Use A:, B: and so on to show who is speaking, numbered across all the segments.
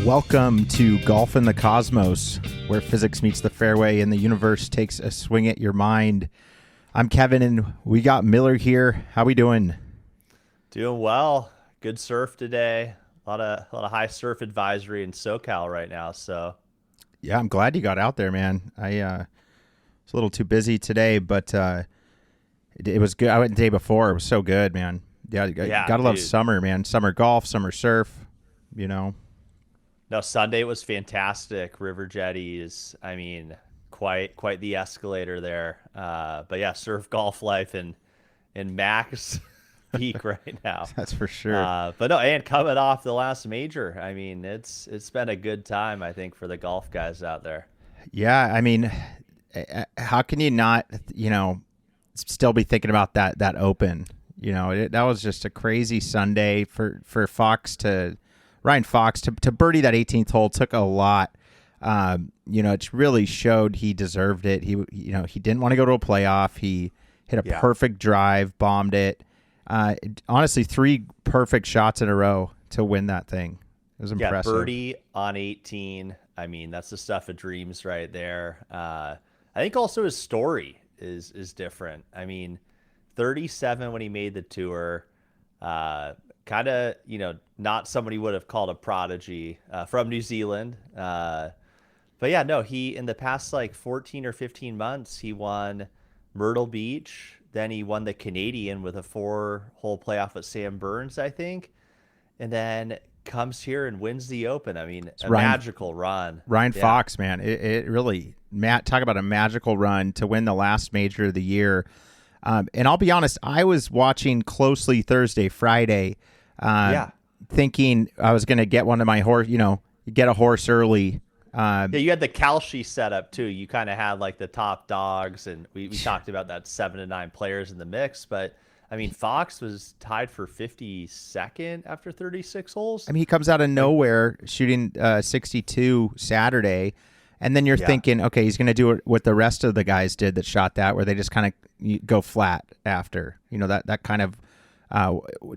A: Welcome to Golf in the Cosmos, where physics meets the fairway and the universe takes a swing at your mind. I'm Kevin, and we got Miller here. How we doing?
B: Doing well. Good surf today. A lot of high surf advisory in SoCal right now. So
A: Yeah, I'm glad you got out there, man. I was a little too busy today, but it was good. I went the day before. It was so good, man. Yeah, gotta love
B: dude.
A: summer, man. Summer golf, summer surf. You know.
B: No, Sunday was fantastic. River Jetty is, quite the escalator there. But yeah, surf golf life in max peak right now.
A: That's for sure.
B: But no, and coming off the last major, it's been a good time, I think, for the golf guys out there.
A: Yeah, I mean, how can you not, still be thinking about that Open? That was just a crazy Sunday for Ryan Fox to birdie that 18th hole took a lot. It really showed he deserved it. He didn't want to go to a playoff. He hit a perfect drive, bombed it. Honestly, 3 perfect shots in a row to win that thing. It was impressive.
B: Yeah, birdie on 18. That's the stuff of dreams right there. I think also his story is different. 37 when he made the tour. Kind of, not somebody would have called a prodigy from New Zealand. But yeah, no, he, in the past 14 or 15 months, he won Myrtle Beach. Then he won the Canadian with a 4-hole playoff at Sam Burns, I think. And then comes here and wins the Open. Magical run.
A: Ryan Fox, man, it really, talk about a magical run to win the last major of the year. And I'll be honest, I was watching closely Thursday, Friday, thinking I was going to get one of my horse, get a horse early.
B: You had the Kalshi setup too. You kind of had the top dogs, and we talked about that 7 to 9 players in the mix. But Fox was tied for 52nd after 36 holes.
A: He comes out of nowhere shooting 62 Saturday. And then you're thinking, okay, he's going to do what the rest of the guys did that shot that, where they just kind of go flat after. That kind of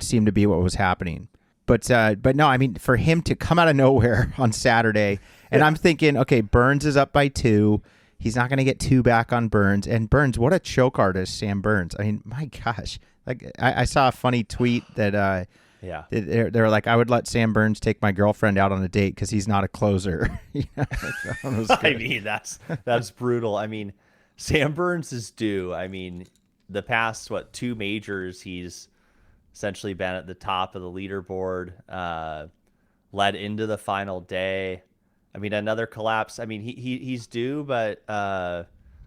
A: seemed to be what was happening. But no, for him to come out of nowhere on Saturday, and I'm thinking, okay, Burns is up by 2. He's not going to get 2 back on Burns. And Burns, what a choke artist, Sam Burns. My gosh. I saw a funny tweet that they're like, I would let Sam Burns take my girlfriend out on a date because he's not a closer.
B: That's brutal. Sam Burns is due. The past 2 majors, he's essentially been at the top of the leaderboard, led into the final day. Another collapse. He's due, but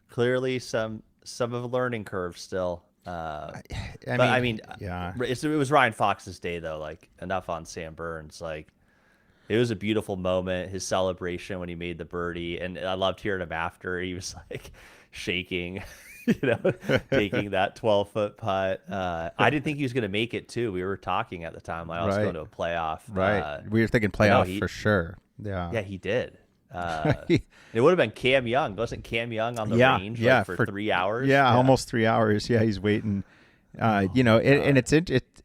B: clearly some of a learning curve still. It was Ryan Fox's day though. Enough on Sam Burns. It was a beautiful moment. His celebration when he made the birdie, and I loved hearing him after. He was shaking, taking that 12-foot putt. I didn't think he was going to make it too. We were talking at the time. I was going to a playoff.
A: Right. We were thinking playoff for sure. Yeah.
B: Yeah, he did. It would have been Cam Young. Wasn't Cam Young on the range for 3 hours?
A: Yeah, almost 3 hours. Yeah, he's waiting. I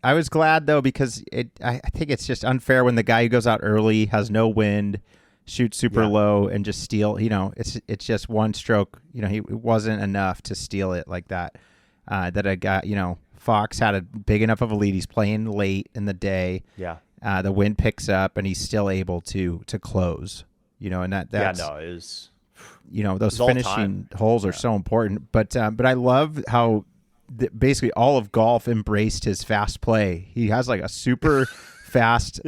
A: was glad though, because I think it's just unfair when the guy who goes out early has no wind, shoots super low, and just steal. It's just one stroke. It wasn't enough to steal it like that. That a guy, Fox had a big enough of a lead. He's playing late in the day.
B: Yeah.
A: The wind picks up, and he's still able to close. And that's
B: it was.
A: Those finishing holes are so important. But I love how basically all of golf embraced his fast play. He has a super fast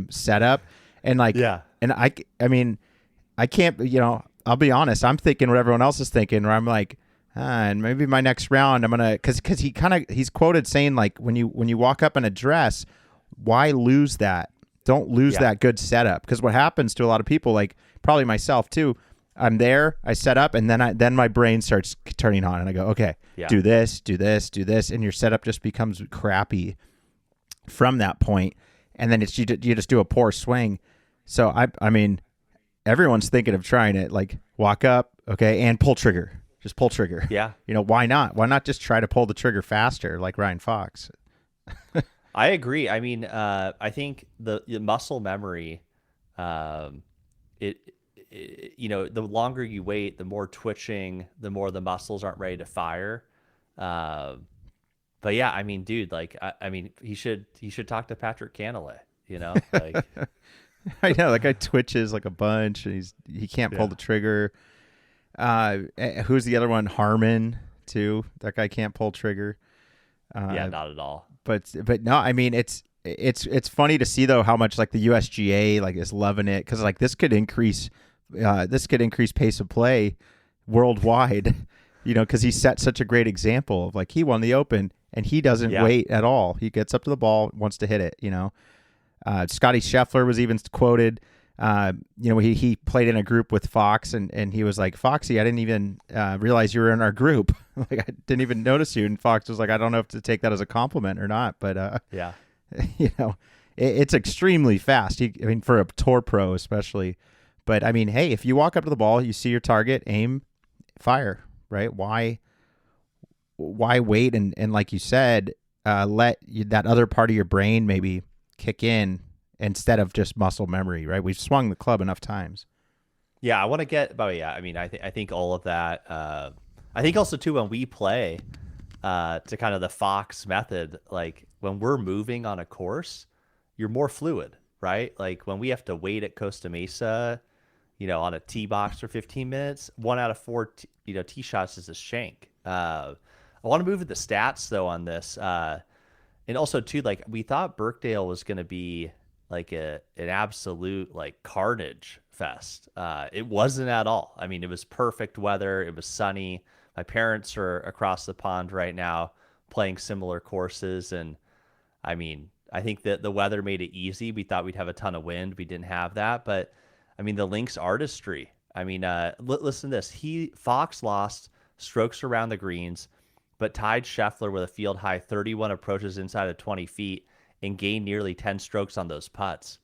A: setup, and and I can't. I'll be honest. I'm thinking what everyone else is thinking. Where I'm and maybe my next round I'm gonna because he's quoted saying when you walk up in a dress, why lose that? Don't lose that good setup, because what happens to a lot of people, probably myself too, I'm there, I set up, and then my brain starts turning on, and I go, okay, do this, and your setup just becomes crappy from that point, and then you just do a poor swing. So everyone's thinking of trying it, walk up, okay, and pull trigger, just pull trigger.
B: Yeah.
A: Why not? Why not just try to pull the trigger faster like Ryan Fox?
B: I agree. I think the muscle memory Um, the longer you wait, the more twitching, the more the muscles aren't ready to fire. But yeah, I mean, dude, like, I mean, he should talk to Patrick Cantlay, like.
A: I know that guy twitches like a bunch, and he can't pull the trigger. Who's the other one? Harmon too. That guy can't pull trigger.
B: Yeah, not at all.
A: But no, I mean it's funny to see though how much like the USGA like is loving it, because like this could increase pace of play worldwide. Because he set such a great example of like he won the Open and he doesn't wait at all. He gets up to the ball, wants to hit it. Scotty Scheffler was even quoted. He played in a group with Fox, and he was like, "Foxy, I didn't even realize you were in our group. Like, I didn't even notice you." And Fox was like, "I don't know if to take that as a compliment or not, but it's extremely fast. For a tour pro especially. But I mean, hey, if you walk up to the ball, you see your target, aim, fire, right? Why wait? And like you said, let that other part of your brain maybe kick in instead of just muscle memory, right? We've swung the club enough times.
B: Yeah, I want to get, but yeah, I mean, I think all of that. I think also too when we play, to kind of the Fox method, like when we're moving on a course, you're more fluid, right? Like when we have to wait at Costa Mesa, on a tee box for 15 minutes, 1 out of 4, tee shots is a shank. I want to move to the stats though on this, and also too, like we thought Birkdale was going to be like an absolute like carnage fest. It wasn't at all. I mean, it was perfect weather. It was sunny. My parents are across the pond right now playing similar courses, and I mean, I think that the weather made it easy. We thought we'd have a ton of wind. We didn't have that, but I mean, the links artistry. I mean, listen to this. Fox lost strokes around the greens, but tied Scheffler with a field high 31 approaches inside of 20 feet and gained nearly 10 strokes on those putts.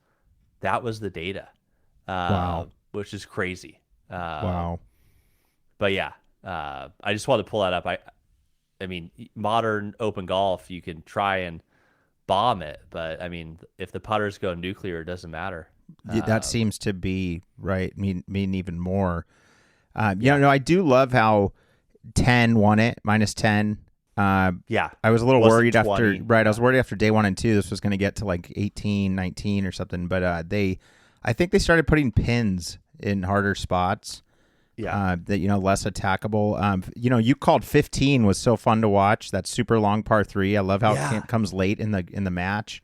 B: That was the data.
A: Wow.
B: Which is crazy.
A: Wow.
B: But yeah, I just wanted to pull that up. I mean, modern open golf, you can try and bomb it, but I mean, if the putters go nuclear, it doesn't matter.
A: That seems to be right. Mean even more. I do love how 10 won it, -10. I was a little worried
B: 20.
A: after, right? I was worried after day 1 and 2, this was going to get to like 18, 19 or something. But I think they started putting pins in harder spots.
B: Yeah.
A: That, less attackable. You called 15 was so fun to watch. That super long par 3. I love how it comes late in the match.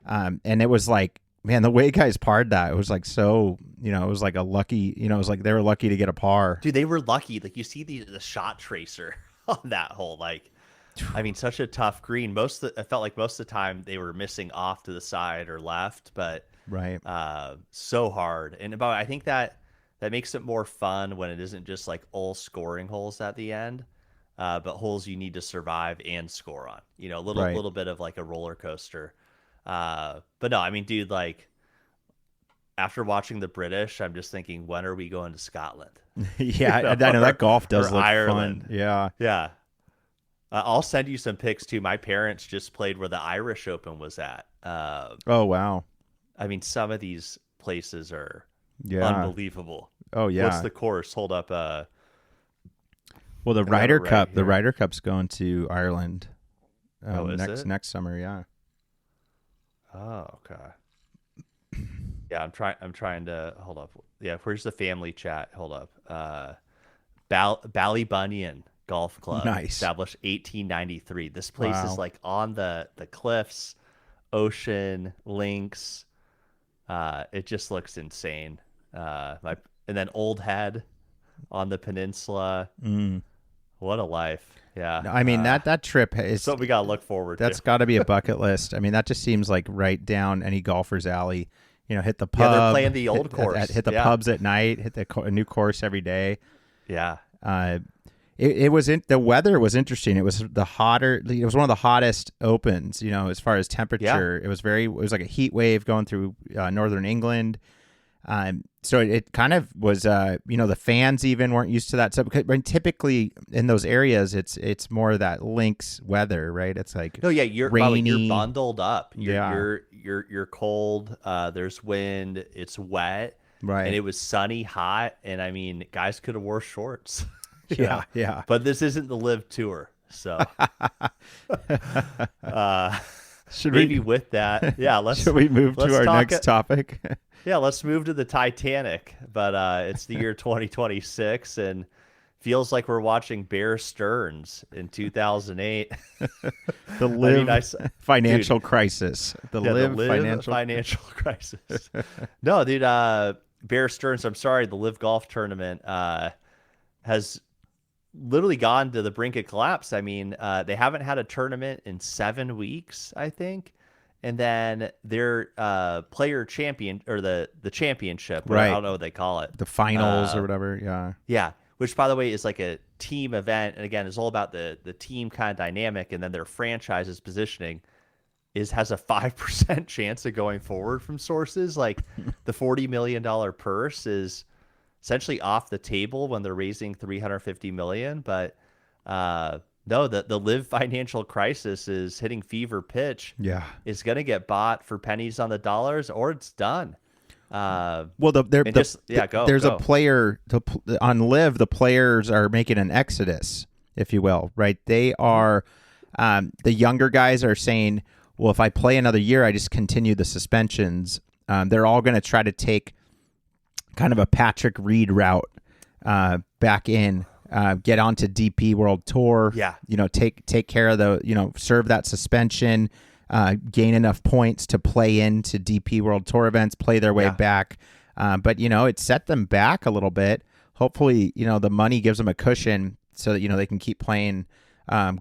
A: And it was like, man, the way guys parred that, it was like so, it was like a lucky, it was like they were lucky to get a par.
B: Dude, they were lucky. Like you see the shot tracer on that hole. Like, I mean, such a tough green. I felt like most of the time they were missing off to the side or left, but
A: right.
B: So hard. And I think that makes it more fun when it isn't just like all scoring holes at the end, but holes you need to survive and score on. A little bit of like a roller coaster. But no, I mean, dude, like after watching the British, I'm just thinking, when are we going to Scotland?
A: I know that golf does look
B: Ireland.
A: fun. Yeah.
B: Yeah. I'll send you some pics too. My parents just played where the Irish Open was at.
A: Oh, wow.
B: I mean, some of these places are unbelievable.
A: Oh, yeah.
B: What's the course? Hold up.
A: Well, the Ryder Cup, the Ryder Cup's going to Ireland next summer. Yeah.
B: Oh, okay. Yeah, I'm trying to hold up. Yeah, where's the family chat? Hold up. Ballybunion Golf Club,
A: nice.
B: Established 1893. This place is like on the cliffs, ocean, links. It just looks insane. And then Old Head on the peninsula. What a life. Yeah.
A: I mean, that trip is
B: something we got to look forward to.
A: That's got to be a bucket list. I mean, that just seems like right down any golfer's alley. Hit the pub.
B: Yeah, they're playing the old course.
A: Hit the pubs at night. Hit a new course every day.
B: Yeah.
A: It was the weather was interesting. It was one of the hottest opens, as far as temperature.
B: Yeah.
A: It was like a heat wave going through northern England. So it kind of was, the fans even weren't used to that. So typically in those areas, it's more that links weather, right? It's like
B: no, yeah,
A: rainy.
B: You're bundled up. You're cold. There's wind. It's wet.
A: Right.
B: And it was sunny, hot, and I mean, guys could have wore shorts.
A: Yeah, yeah.
B: But this isn't the LIV Tour, so with that, yeah.
A: Should we move to our next topic?
B: Yeah, let's move to the Titanic. But it's the year 2026, and feels like we're watching Bear Stearns in 2008.
A: The LIV financial crisis. The LIV
B: financial crisis. No, dude. Bear Stearns. I'm sorry. The LIV Golf Tournament has literally gone to the brink of collapse. I mean, they haven't had a tournament in 7 weeks, I think. And then their player champion, or the championship, right? I don't know what they call it,
A: the finals or whatever.
B: Yeah. Which, by the way, is like a team event, and again, is all about the team kind of dynamic. And then their franchise's positioning has a 5% chance of going forward from sources. Like the $40 million purse is essentially off the table when they're raising $350 million. But no, the LIV financial crisis is hitting fever pitch.
A: Yeah,
B: it's going to get bought for pennies on the dollars, or it's done.
A: Well, there's a player on LIV. The players are making an exodus, if you will, right? They are the younger guys are saying, well, if I play another year, I just continue the suspensions. They're all going to try to take kind of a Patrick Reed route back in, get onto DP World Tour.
B: Yeah,
A: take care of serve that suspension. Gain enough points to play into DP World Tour events, play their way back. But, it set them back a little bit. Hopefully, the money gives them a cushion so that, they can keep playing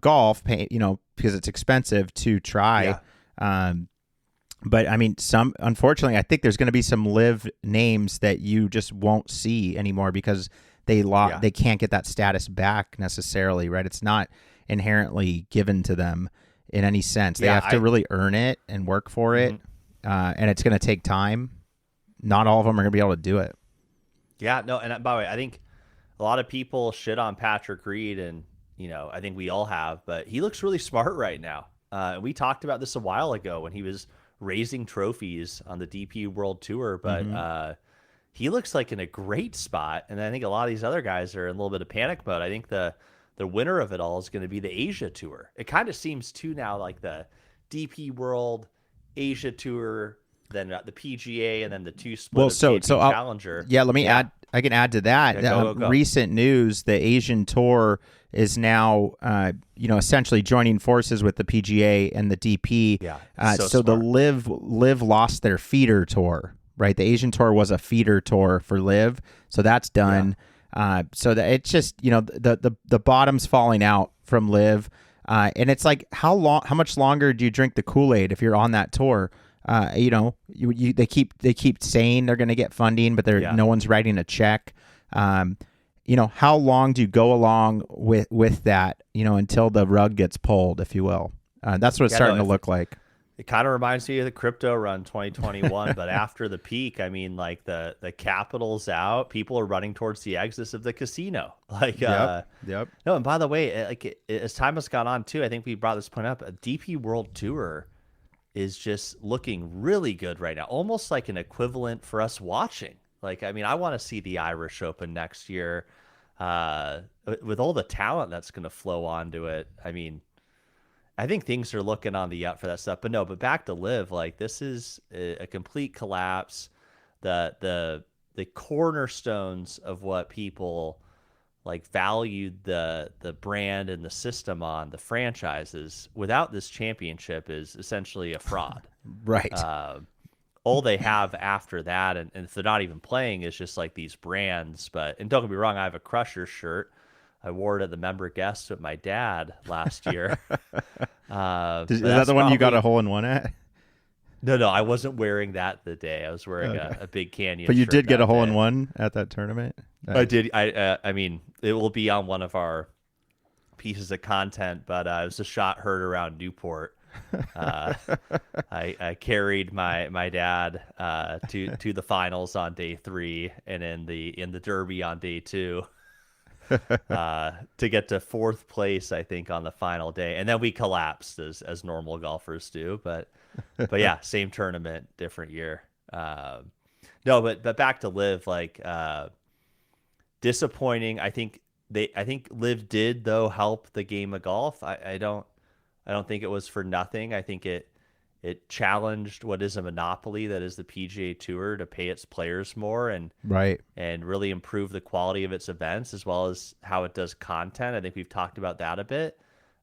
A: golf, because it's expensive to try. Yeah. But, I mean, unfortunately, I think there's going to be some LIV names that you just won't see anymore because they can't get that status back necessarily, right? It's not inherently given to them in any sense. They have to really earn it and work for it. And it's going to take time. Not all of them are going to be able to do it.
B: Yeah, no. And by the way, I think a lot of people shit on Patrick Reed, and, I think we all have, but he looks really smart right now. We talked about this a while ago when he was raising trophies on the DP World Tour, but he looks like in a great spot. And I think a lot of these other guys are in a little bit of panic mode. I think the winner of it all is going to be the Asia Tour. It kind of seems too now like the DP World, Asia Tour, then the PGA, and then the two split Challenger.
A: Let me add. I can add to that.
B: Go.
A: Recent news: the Asian Tour is now, essentially joining forces with the PGA and the DP.
B: Yeah.
A: So the LIV lost their feeder tour. Right, the Asian Tour was a feeder tour for LIV, so that's done. Yeah. So that it's just the bottom's falling out from LIV, and it's like how much longer do you drink the Kool-Aid if you're on that tour? They keep saying they're going to get funding, but no one's writing a check. How long do you go along with that? Until the rug gets pulled, if you will. That's what it's starting to look like.
B: It kind of reminds me of the crypto run 2021, but after the peak, I mean, like the capital's out, people are running towards the exits of the casino. Yep. No, and by the way, as time has gone on too, I think we brought this point up. A DP World Tour is just looking really good right now, almost like an equivalent for us watching. I want to see the Irish Open next year, with all the talent that's going to flow onto it. I mean, I think things are looking on the up for that stuff. But back to LIV, this is a complete collapse. The cornerstones of what people valued the brand and the system on, the franchises, without this championship is essentially a fraud.
A: Right.
B: All they have after that, and if they're not even playing, is just these brands. And don't get me wrong, I have a Crusher shirt. I wore it at the member guest with my dad last year.
A: Is that the one you got a hole-in-one at?
B: No, I wasn't wearing that the day. I was wearing a big Canyon.
A: But you did get a hole-in-one at that tournament?
B: I did. I mean, it will be on one of our pieces of content, but it was a shot heard around Newport. I carried my dad to the finals on day 3, and in the Derby on day 2, to get to 4th place, I think, on the final day, and then we collapsed as normal golfers do. But yeah, same tournament, different year. No, but back to Live, like disappointing. I think Live did though help the game of golf. I don't think it was for nothing. I think it challenged what is a monopoly that is the PGA Tour to pay its players more
A: Right.
B: and really improve the quality of its events as well as how it does content. I think we've talked about that a bit.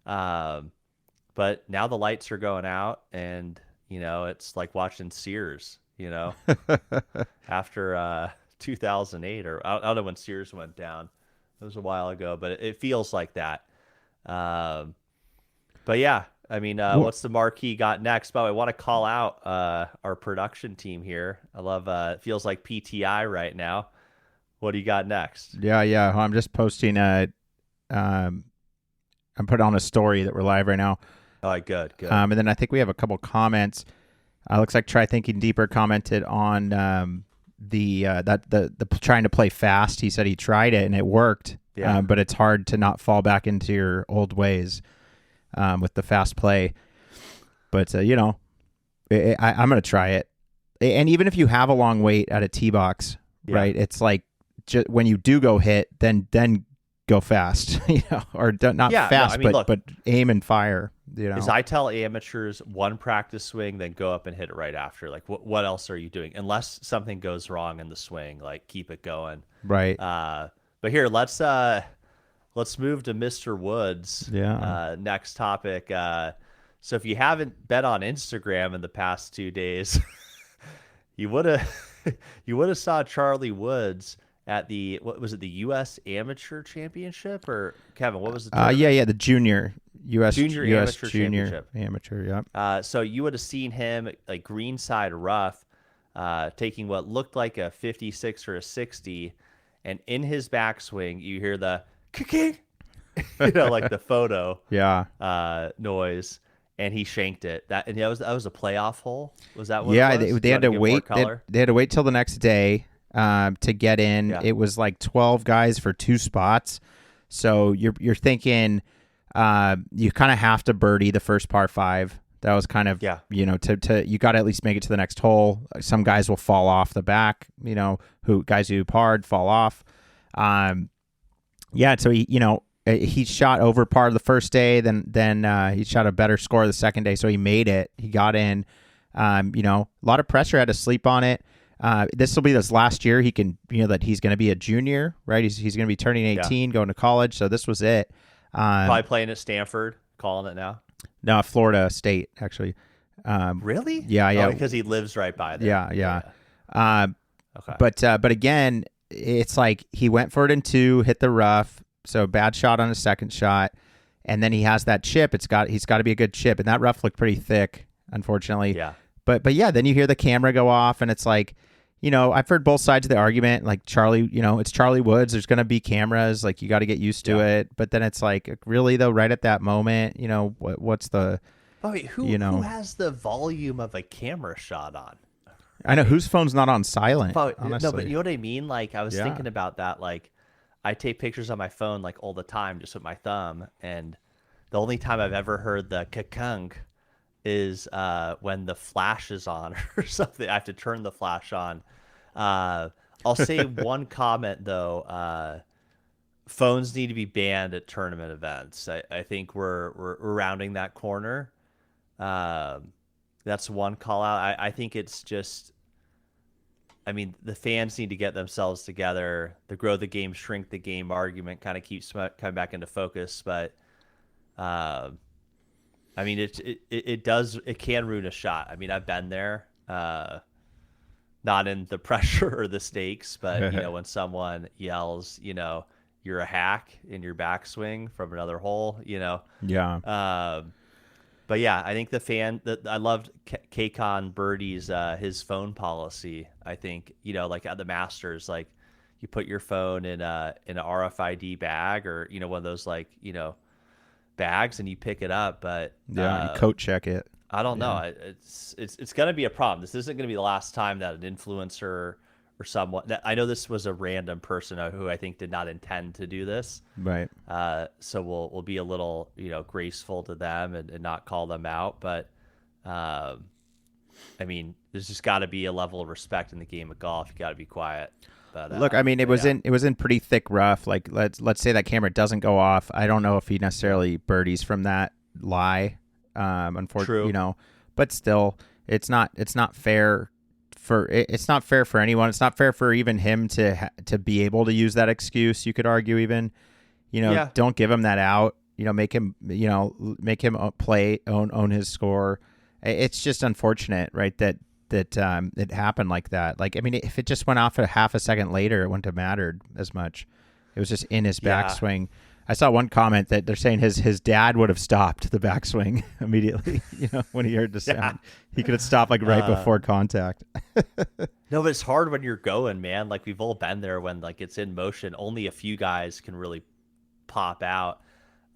B: But now the lights are going out, and it's like watching Sears. After 2008, or I don't know when Sears went down. It was a while ago, but it feels like that. But yeah, I mean, what's the marquee got next? But I want to call out our production team here. I love it feels like PTI right now. What do you got next?
A: Yeah. I'm just posting I'm putting on a story that we're live right now.
B: All right, good.
A: And then I think we have a couple comments. Looks like Try Thinking Deeper commented on the trying to play fast. He said he tried it and it worked.
B: Yeah.
A: But it's hard to not fall back into your old ways with the fast play. But I'm going to try it. And even if you have a long wait at a tee box, right? It's like when you do go hit, then go fast, or not fast, but aim and fire.
B: As I tell amateurs, one practice swing, then go up and hit it right after. Like, what else are you doing? Unless something goes wrong in the swing, like keep it going.
A: Right.
B: But here, let's move to Mr. Woods.
A: Yeah.
B: Next topic. So if you haven't bet on Instagram in the past 2 days, you would have saw Charlie Woods at the the U.S. Amateur Championship, or Kevin, what was the tournament?
A: The junior
B: Amateur
A: Championship.
B: So you would have seen him like greenside rough, taking what looked like a 56 or a 60, and in his backswing you hear the kick, like the photo noise, and he shanked it. That was a playoff hole. Was that what?
A: Yeah,
B: it was?
A: they had to wait. They had to wait till the next day to get in. Yeah. It was like 12 guys for 2 spots. So you're thinking you kind of have to birdie the first par 5. That was kind of to you got to at least make it to the next hole. Some guys will fall off the back. Guys who hard fall off. So he shot over par the first day. Then he shot a better score the second day. So he made it. He got in. A lot of pressure. Had to sleep on it. This will be his last year. He can, that he's going to be a junior, right? He's going to be turning 18, going to college. So this was it.
B: Probably playing at Stanford, calling it now.
A: No, Florida State, actually.
B: Really?
A: Yeah.
B: Oh, because he lives right by there.
A: Yeah.
B: Okay.
A: But again, it's like he went for it in 2, hit the rough. So bad shot on his second shot. And then he has that chip. He's got to be a good chip. And that rough looked pretty thick, unfortunately.
B: Yeah.
A: But yeah, then you hear the camera go off, and it's like, I've heard both sides of the argument. Like Charlie, it's Charlie Woods. There's going to be cameras. Like you got to get used to it. But then it's like, really though, right at that moment, what's the?
B: Oh, wait, who has the volume of a camera shot on?
A: I know whose phone's not on silent. Honestly.
B: No, but you know what I mean. Like I was thinking about that. Like I take pictures on my phone like all the time, just with my thumb. And the only time I've ever heard the kakunk is when the flash is on or something. I have to turn the flash on. I'll say one comment though. Phones need to be banned at tournament events. I think we're rounding that corner. That's one call out. I think it's just, the fans need to get themselves together. The grow the game, shrink the game argument kind of keeps coming back into focus, but it can ruin a shot. I've been there, not in the pressure or the stakes, but when someone yells, you're a hack in your backswing from another hole,
A: Yeah.
B: But yeah, I think I loved K-Con Birdie's his phone policy. I think like at the Masters, like you put your phone in an RFID bag or one of those like bags and you pick it up, but
A: you coat check it.
B: I don't know. It's going to be a problem. This isn't going to be the last time that an influencer or someone that I know this was a random person who I think did not intend to do this.
A: Right.
B: So we'll be a little, graceful to them and not call them out. But, I mean, there's just got to be a level of respect in the game of golf. You got to be quiet. But,
A: look, I mean, it was in pretty thick rough. Like let's say that camera doesn't go off. I don't know if he necessarily birdies from that lie. Unfortunately, but still, it's not fair it's not fair for anyone. It's not fair for even him to be able to use that excuse. You could argue even, don't give him that out. Make him play, own his score. It's just unfortunate, right? That it happened like that. Like, I mean, if it just went off a half a second later, it wouldn't have mattered as much. It was just in his backswing. I saw one comment that they're saying his dad would have stopped the backswing immediately, when he heard the sound. He could have stopped like right before contact.
B: No, but it's hard when you're going, man. Like, we've all been there when like it's in motion. Only a few guys can really pop out.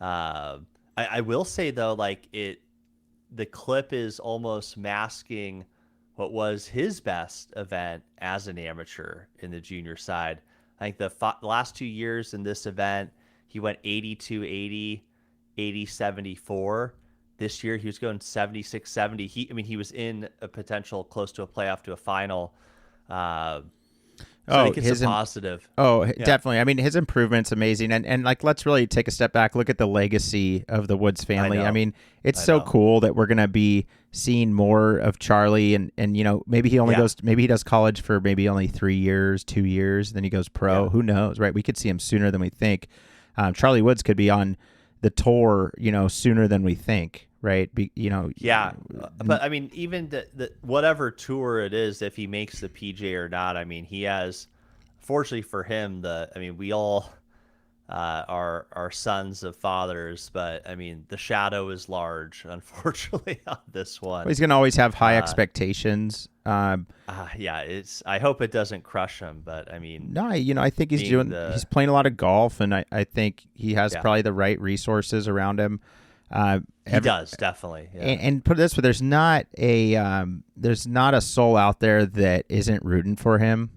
B: I will say though, like the clip is almost masking what was his best event as an amateur in the junior side. I think the last 2 years in this event, he went 82-80, 80-74. This year, he was going 76-70. He was in a potential close to a playoff to a final. I think it's a positive.
A: Definitely. I mean, his improvement's amazing. And like, let's really take a step back, look at the legacy of the Woods family. I mean, it's so cool that we're going to be seeing more of Charlie and maybe he only maybe he does college for maybe only 3 years, 2 years, then he goes pro. Yeah. Who knows, right? We could see him sooner than we think. Charlie Woods could be on the tour, sooner than we think, right?
B: But I mean, even the whatever tour it is, if he makes the PJ or not, I mean, he has, fortunately for him, we all are sons of fathers, but I mean, the shadow is large, unfortunately, on this one.
A: Well, he's going to always have high expectations.
B: I hope it doesn't crush him, but I mean,
A: no, I think he's playing a lot of golf, and I think he has probably the right resources around him.
B: He does, definitely. Yeah.
A: And put it this way, there's not a soul out there that isn't rooting for him.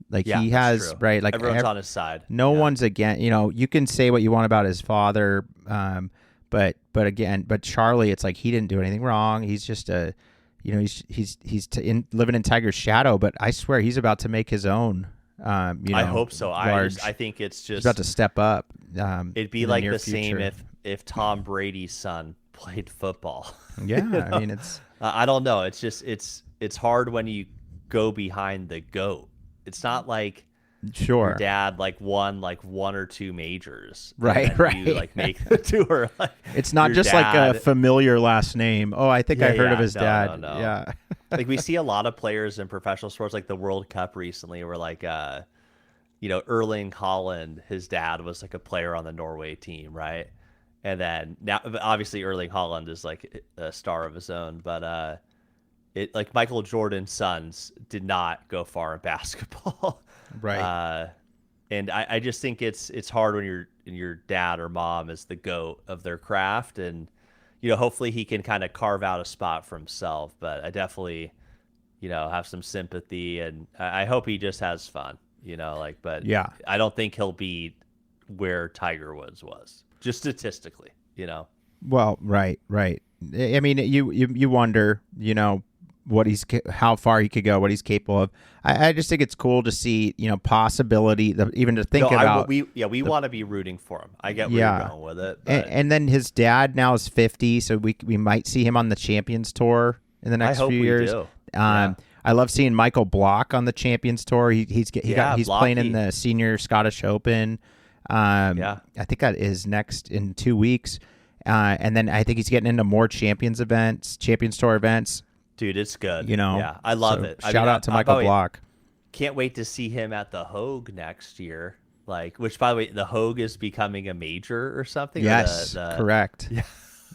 A: Like he has, true. Right? Like
B: everyone's on his side.
A: No one's against. You can say what you want about his father, but Charlie, it's like he didn't do anything wrong. He's just he's living in Tiger's shadow. But I swear he's about to make his own.
B: I hope so. I think it's just
A: he's about to step up.
B: It'd be like the future. Same if Tom Brady's son played football.
A: Yeah, I mean it's.
B: I don't know. It's just it's hard when you go behind the GOAT. It's not like your dad won one or two majors,
A: right?
B: You make the tour.
A: It's not just dad, like a familiar last name. Oh, I think I heard of his dad.
B: No.
A: Yeah,
B: like we see a lot of players in professional sports, like the World Cup recently, where Erling Haaland, his dad was like a player on the Norway team, right? And then now, obviously, Erling Haaland is like a star of his own, but like Michael Jordan's sons did not go far in basketball.
A: Right.
B: And I just think it's hard when your dad or mom is the GOAT of their craft, and hopefully he can kind of carve out a spot for himself. But I definitely have some sympathy, and I hope he just has fun. But
A: yeah,
B: I don't think he'll be where Tiger Woods was, just statistically.
A: Well, right. I mean, you wonder, how far he could go, what he's capable of. I just think it's cool to see, possibility, even to think about.
B: We want to be rooting for him. I get where you're going with it.
A: And then his dad now is 50, so we might see him on the Champions Tour in the next few years.
B: Do.
A: I love seeing Michael Block on the Champions Tour. He's playing in the Senior Scottish Open. I think that is next in 2 weeks. And then I think he's getting into more Champions Tour events.
B: Dude, it's good. I love it.
A: Shout out to Michael Block.
B: Can't wait to see him at the Hogue next year. Which, by the way, the Hogue is becoming a major or something.
A: Yes, correct.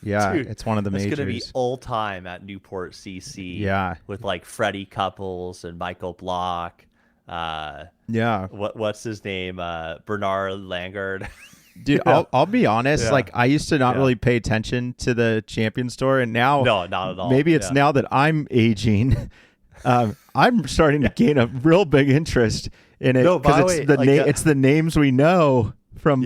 A: Yeah,
B: dude,
A: it's one of the majors.
B: It's going to be all time at Newport CC.
A: Yeah,
B: with Freddie Couples and Michael Block.
A: Yeah.
B: What's his name? Bernard Langard.
A: Dude, I'll be honest. Like I used to not really pay attention to the Champions Tour, and now
B: no, not at all.
A: Maybe it's now that I'm aging. I'm starting to gain a real big interest in it because it's the names we know from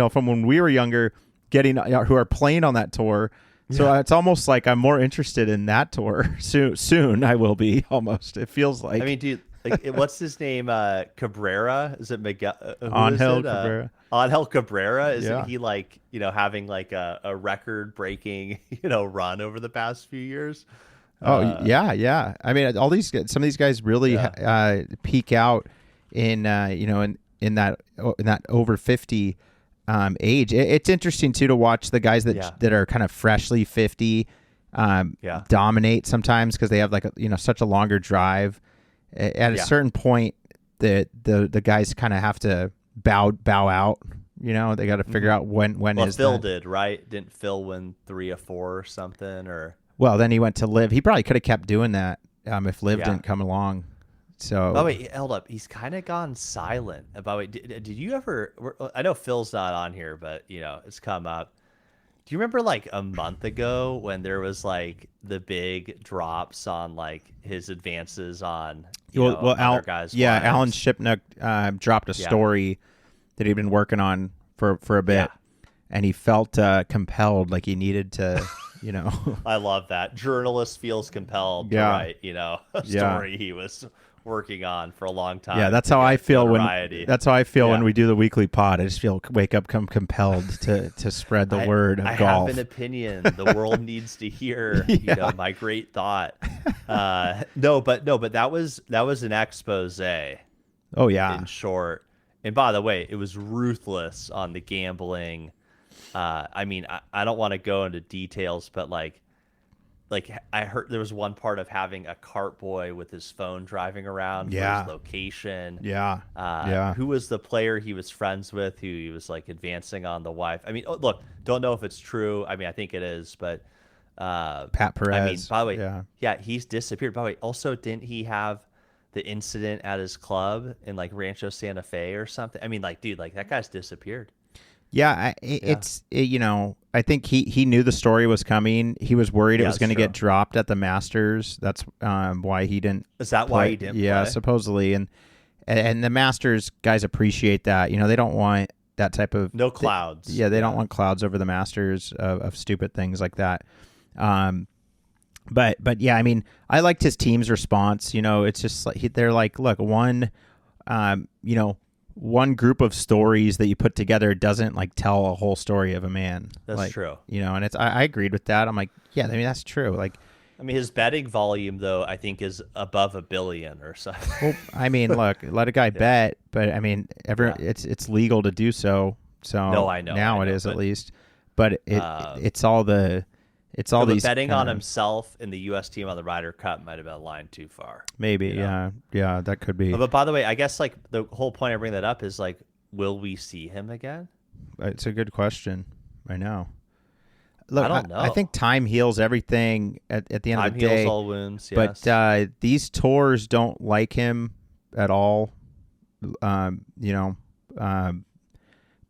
A: from when we were younger, who are playing on that tour. So it's almost like I'm more interested in that tour. Soon I will be almost. It feels like.
B: I mean, dude, like, what's his name? Cabrera? Is it Miguel?
A: Angel Cabrera.
B: Angel Cabrera. Isn't he like having like a record-breaking run over the past few years?
A: Oh yeah. I mean, some of these guys really peak out in in that over 50 age. It's interesting too to watch the guys that are kind of freshly 50 dominate sometimes because they have like such a longer drive. At a certain point, the guys kind of have to bow out. They got to figure out when is
B: Phil did, right? Didn't Phil win 3 or 4 or something? Or
A: well, then he went to LIV. He probably could have kept doing that if LIV didn't come along. So
B: wait, hold up. He's kind of gone silent about it. Did you ever? I know Phil's not on here, but it's come up. Do you remember like a month ago when there was like the big drops on like his advances on other guys?
A: Yeah, Alan Shipnuck dropped a story that he'd been working on for a bit, and he felt compelled, like he needed to.
B: I love that. Journalist feels compelled to write, a story he was working on for a long time.
A: Yeah, that's how I feel when we do the weekly pod. I just wake up compelled to spread the word of golf.
B: I have an opinion. The world needs to hear my great thought. No, but that was an expose.
A: Oh yeah.
B: In short. And by the way, it was ruthless on the gambling. I mean, I don't want to go into details, but like I heard there was one part of having a cart boy with his phone driving around for his location. Who was the player he was friends with who he was like advancing on the wife? I mean, look, don't know if it's true. I mean, I think it is, but
A: Pat Perez.
B: I mean, by the way, he's disappeared. By the way, also, didn't he have the incident at his club in like Rancho Santa Fe or something? I mean, like, dude, like that guy's disappeared.
A: Yeah, I think he knew the story was coming. He was worried it was going to get dropped at the Masters. That's why he didn't.
B: Is that why he didn't?
A: Yeah,
B: play?
A: Supposedly, and the Masters guys appreciate that. They don't want that type of
B: no clouds.
A: They don't want clouds over the Masters of stupid things like that. But yeah, I mean, I liked his team's response. It's just like they're like, look, one group of stories that you put together doesn't like tell a whole story of a man.
B: That's true.
A: And I agreed with that. I'm like, yeah, I mean, that's true. Like,
B: I mean, his betting volume though, I think is above $1 billion or something.
A: Well, I mean, look, let a guy bet, but I mean, it's legal to do so. So
B: no, I know
A: now it is at least, but it's all these
B: betting on himself in the U.S. team on the Ryder Cup might have been a line too far.
A: Maybe, yeah, that could be.
B: But by the way, I guess like the whole point I bring that up is like, will we see him again?
A: It's a good question. I know. Look,
B: I don't know.
A: I think time heals everything at the end of the day.
B: Time heals all wounds. Yes.
A: But these tours don't like him at all.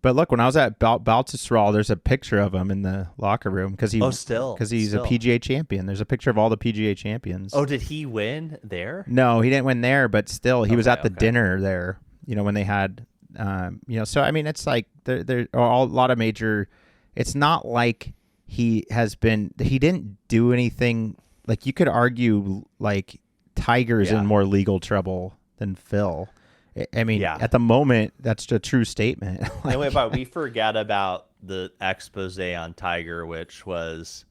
A: But look, when I was at Baltusrol, there's a picture of him in the locker room because he's a PGA champion. There's a picture of all the PGA champions.
B: Oh, did he win there?
A: No, he didn't win there, but still, he was at the dinner there. When they had, So I mean, it's like there are a lot of major. It's not like he didn't do anything. Like you could argue, like Tiger's in more legal trouble than Phil. I mean, at the moment, that's a true statement.
B: We forget about the expose on Tiger, which was,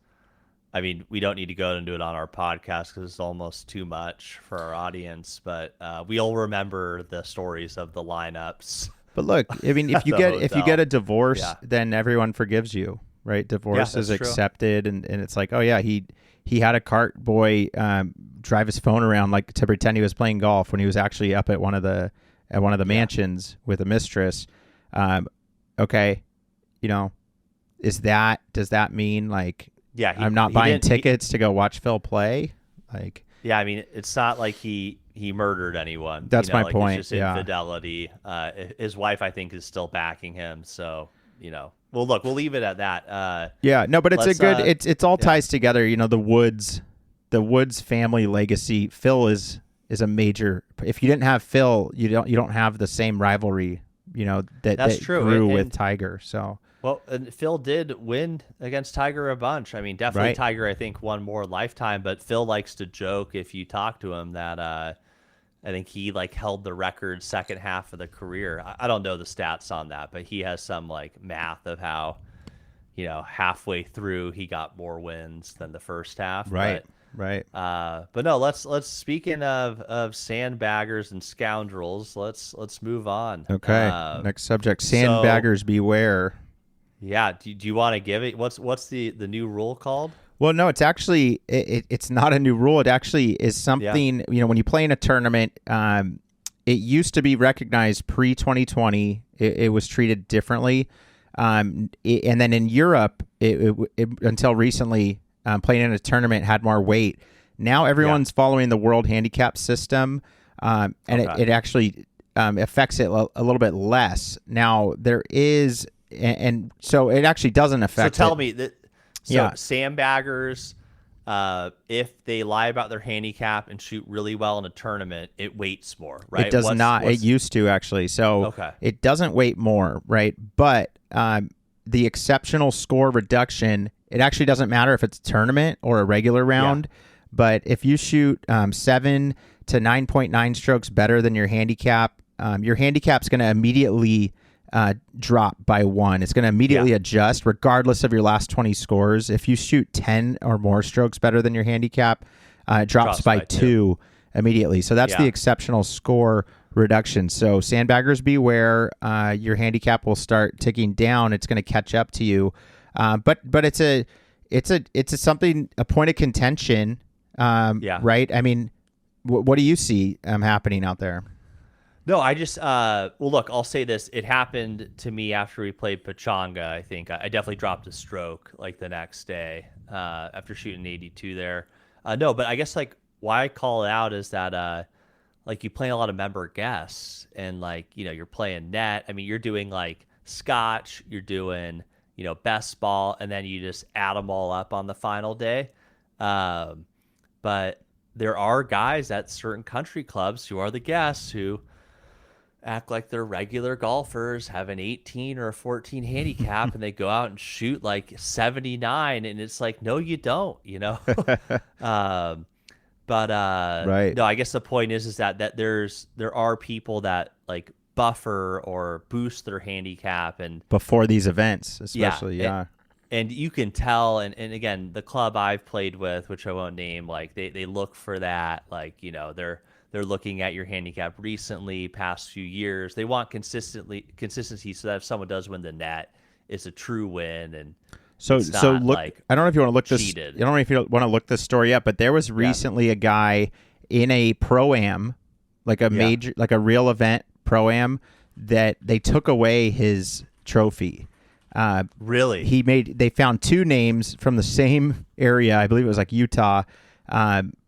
B: I mean, we don't need to go into it on our podcast because it's almost too much for our audience, but we all remember the stories of the lineups.
A: But look, I mean, if you get a divorce, then everyone forgives you, right? Divorce is accepted, and it's like, oh yeah, he had a cart boy drive his phone around like to pretend he was playing golf when he was actually up at one of the mansions with a mistress. Okay, does that mean like I'm not buying tickets to go watch Phil play? Like,
B: yeah, I mean, it's not like he murdered anyone.
A: That's my point.
B: It's just infidelity. His wife, I think, is still backing him. So well, look, we'll leave it at that.
A: Yeah, no, but it's a good. It's all
B: yeah.
A: ties together. The Woods family legacy. Phil is a major. If you didn't have Phil, you don't have the same rivalry. That
B: true.
A: grew with Tiger. So.
B: Well, and Phil did win against Tiger a bunch. I mean, definitely
A: Right.
B: Tiger, I think, won more lifetime, but Phil likes to joke if you talk to him that I think he held the record second half of the career. I don't know the stats on that, but he has some math of how, halfway through he got more wins than the first half.
A: Right. Right.
B: But no, let's speaking of sandbaggers and scoundrels, let's move on.
A: Okay. Next subject: sandbaggers beware.
B: Yeah. Do you want to give it? What's the new rule called?
A: Well, no, it's actually it's not a new rule. It actually is something.
B: Yeah.
A: When you play in a tournament, it used to be recognized pre-2020. It was treated differently, and then in Europe, it until recently, playing in a tournament had more weight. Now everyone's following the world handicap system, and it actually affects it a little bit less. Now there is. And so it actually doesn't affect.
B: So tell me that. So sandbaggers, if they lie about their handicap and shoot really well in a tournament, it weights more, right?
A: It does not. It used to actually. So it doesn't weight more, right? But the exceptional score reduction, it actually doesn't matter if it's a tournament or a regular round. Yeah. But if you shoot 7 to 9.9 strokes better than your handicap's going to immediately drop by 1. It's going to immediately adjust regardless of your last 20 scores. If you shoot 10 or more strokes better than your handicap, it drops by 2 immediately. So that's the exceptional score reduction. So sandbaggers beware. Your handicap will start ticking down. It's going to catch up to you. But it's a point of contention. Right. I mean, what do you see happening out there?
B: No, I just well, look, I'll say this. It happened to me after we played Pechanga. I think I definitely dropped a stroke the next day after shooting 82 there. No, but I guess why I call it out is that you play a lot of member guests and you're playing net. I mean, you're doing scotch, you're doing best ball, and then you just add them all up on the final day. But there are guys at certain country clubs who are the guests who act like they're regular golfers, have an 18 or a 14 handicap, and they go out and shoot 79, and it's no, you don't, but
A: right.
B: No, I guess the point is that there are people that buffer or boost their handicap and
A: before these events, especially.
B: And you can tell, and again, the club I've played with, which I won't name, they look for that, they're looking at your handicap recently, past few years. They want consistency, so that if someone does win the net, it's a true win. And
A: so look. I don't know if you want to look
B: cheated.
A: this. I don't know if you want to look this story up, but there was recently a guy in a pro-am, major, a real event pro-am, that they took away his trophy.
B: Really?
A: They found 2 names from the same area. I believe it was Utah.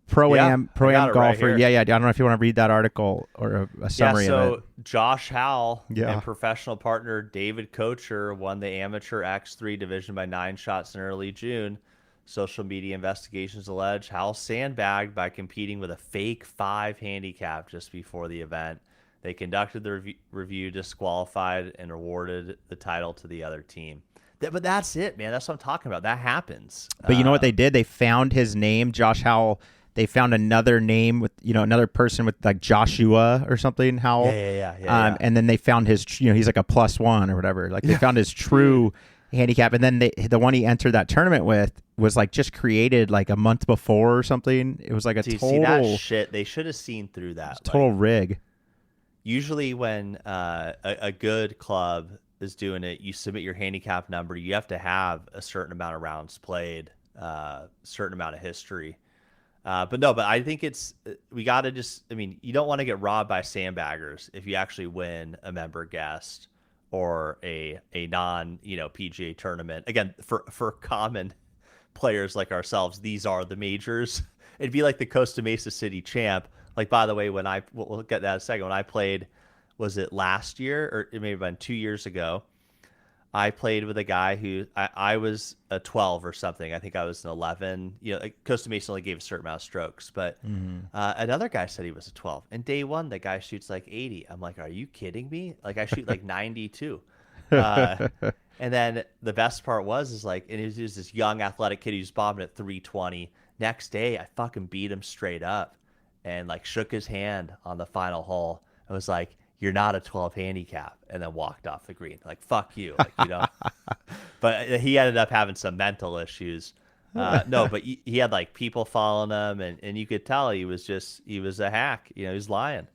A: Pro-am golfer.
B: Right,
A: I don't know if you want to read that article or a summary of it.
B: Josh Howell and professional partner David Kocher won the amateur X3 division by 9 shots in early June. Social media investigations allege Howell sandbagged by competing with a fake 5 handicap just before the event. They conducted the review, disqualified, and awarded the title to the other team. But that's it, man. That's what I'm talking about. That happens.
A: But you know what they did? They found his name, Josh Howell. They found another name with, another person with Joshua or something, Howell.
B: Yeah.
A: And then they found his, he's a +1 or whatever. They found his true handicap. And then the one he entered that tournament with was just created a month before or something. It was total.
B: See that shit? They should have seen through that.
A: Total rig.
B: Usually when a good club is doing it, you submit your handicap number. You have to have a certain amount of rounds played, certain amount of history. But I think we got to you don't want to get robbed by sandbaggers if you actually win a member guest or a non, PGA tournament. Again, for common players like ourselves, these are the majors. It'd be like the Costa Mesa City champ. By the way, we'll get that in a second. When I played, was it last year or it may have been 2 years ago? I played with a guy who I was a 12 or something. I think I was an 11. You know, like Costa Mesa only gave a certain amount of strokes, but another guy said he was a 12. And day one, the guy shoots like 80. I'm like, are you kidding me? Like I shoot like 92. And then the best part was like, and it was this young athletic kid who's bombing at 320. Next day, I fucking beat him straight up and like shook his hand on the final hole. I was like, you're not a 12 handicap, and then walked off the green. Like, fuck you. Like, you know, but he ended up having some mental issues. No, but he had like people following him, and you could tell he was a hack. You know, he was lying.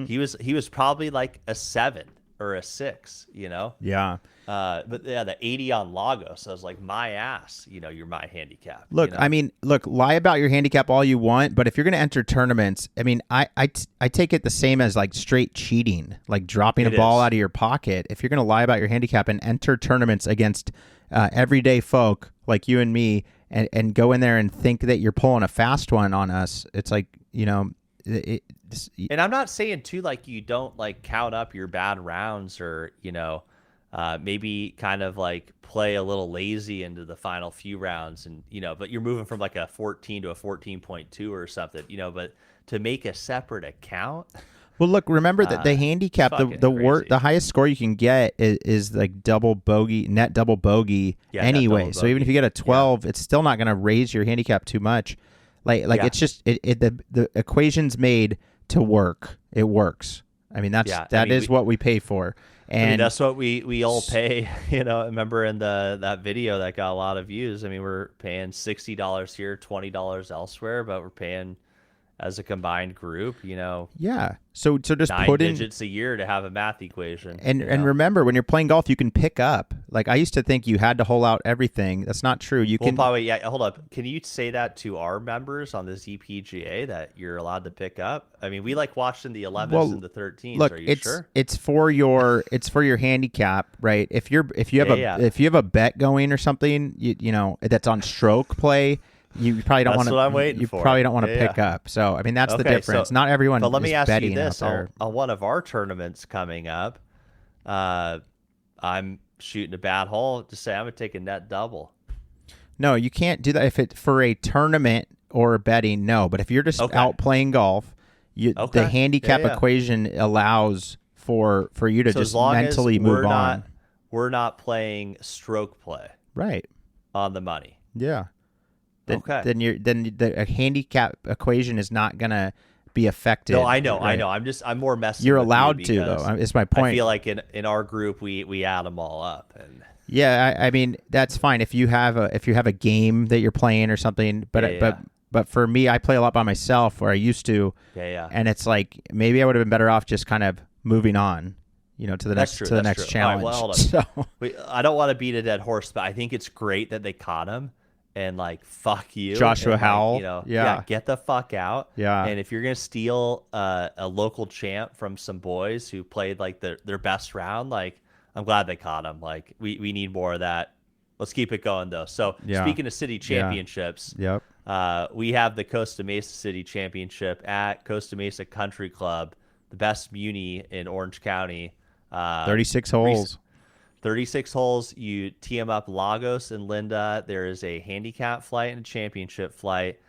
B: He was probably like a 7 or a 6, you know?
A: Yeah.
B: But yeah, the 80 on Lagos, I was like, my ass, you know, you're my handicap.
A: Look,
B: you know?
A: I mean, look, lie about your handicap all you want, but if you're going to enter tournaments, I mean, I take it the same as like straight cheating, like dropping a ball out of your pocket. If you're going to lie about your handicap and enter tournaments against everyday folk like you and me, and go in there and think that you're pulling a fast one on us, it's like, you know,
B: and I'm not saying too, like, you don't like count up your bad rounds, or, you know, maybe kind of like play a little lazy into the final few rounds, and, you know, but you're moving from like a 14 to a 14.2 or something, you know, but to make a separate account.
A: Well, look, remember that the handicap, the highest score you can get is like net double bogey anyway. So even if you get a 12, it's still not going to raise your handicap too much. It's just the equation's made to work. It works. I mean, that is what we pay for. And
B: I mean, that's what we all pay. You know, remember in that video that got a lot of views. I mean, we're paying $60 here, $20 elsewhere, but we're paying as a combined group, you know.
A: Yeah. So just
B: 9
A: put in
B: digits a year to have a math equation.
A: And remember, when you're playing golf, you can pick up. Like, I used to think you had to hole out everything. That's not true. You can
B: probably, hold up. Can you say that to our members on this EPGA that you're allowed to pick up? I mean, we like watching the 11s and the 13s.
A: Look,
B: are you sure?
A: It's for your handicap, right? If you have a bet going or something, you know, that's on stroke play, you probably don't want to.
B: That's what I'm waiting for.
A: You probably don't want to pick up. So I mean, that's the difference. Not everyone.
B: But let me ask you
A: this:
B: on one of our tournaments coming up, I'm shooting a bad hole. Just say I'm gonna take a net double.
A: No, you can't do that if it's for a tournament or betting. No, but if you're just out playing golf, the handicap equation allows for you to just mentally move on.
B: We're not playing stroke play,
A: right,
B: on the money.
A: Yeah. Then the handicap equation is not gonna be affected.
B: No, I know. I'm more messing.
A: You're
B: with
A: allowed to, though. It's my point.
B: I feel like in our group we add them all up. And
A: yeah, I mean, that's fine if you have a game that you're playing or something. But for me, I play a lot by myself, where I used to.
B: Yeah.
A: And it's like, maybe I would have been better off just kind of moving on, you know, to the next challenge.
B: Right, well, so I don't want to beat a dead horse, but I think it's great that they caught him. And like, fuck you,
A: Joshua Howell.
B: You know, get the fuck out.
A: Yeah.
B: And if you're gonna steal a local champ from some boys who played like their best round, like, I'm glad they caught him. Like, we need more of that. Let's keep it going though. So speaking of city championships, we have the Costa Mesa City Championship at Costa Mesa Country Club, the best muni in Orange County.
A: 36 holes.
B: 36 holes. You tee them up Lagos and Linda. There is a handicap flight and a championship flight,